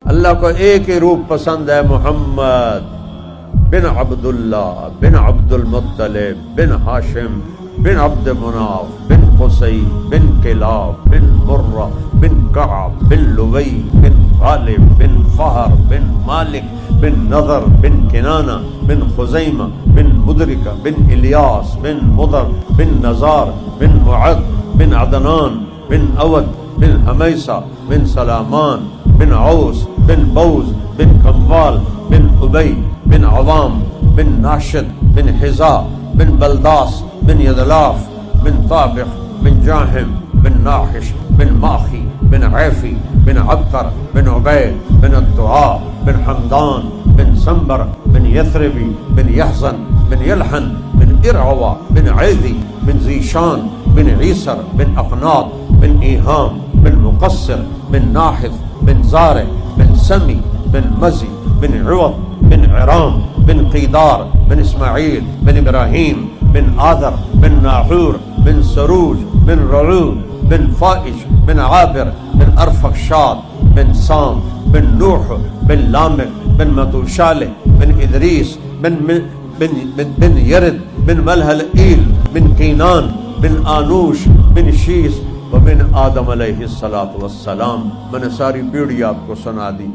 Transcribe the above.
अल्लाह को एक ही रूप पसंद है, मोहम्मद बिन अब्दुल्ला बिन अब्दुल मुत्तलिब बिन हाशिम बिन अब्द मुनाफ बिन कुसै बिन किलाब बिन मुर्रा बिन कअब बिन लुबई बिन गालिब बिन फहर बिन मालिक बिन नज़र बिन किनाना बिन खुज़ैमा बिन मुदरिका बिन इलियास बिन मुदर बिन नज़ार बिन मुअद बिन अदनान बिन अवद बिन हमैसा बिन सलामान बिन औस बिन बौज बिन कम्वाल बिन उबई बिन अवाम बिन नाशिद बिन हिजा बिन बलदास बिन यदलाफ बिन ताबिख बिन जाहिम बिन नाहिश बिन माखी बिन ऐफी बिन अब्तर बिन उबैद बिन अद्दुआ बिन हमदान बिन संबर बिन यथरबी बिन यहज़न बिन यलहन बिन इरअवा बिन ऐदी बिन ज़ीशान बिन ईसर बिन अक़नात बिन ईहाम बिन मुक़स्सिर बिन नाहिद बिन ज़ारे बिन समी बिन मज़ी बिन इवद बिन इराम बिन क़ीदार बिन इस्माईल बिन इब्राहीम बिन आदर बिन नाहूर बिन सरूज बिन रऊद बिन फ़ाइज बिन आबिर बिन अरफक्षाद बिन साम बिन नूह बिन लामिक बिन मतूशालिह बिन इदरीस बिन यरिद बिन मलहलईल बिन कीनान बिन आनूश बिन शीस व बिन आदम अलैहिस्सलातु वस्सलाम। मैंने सारी पीढ़ी आपको सुना दी।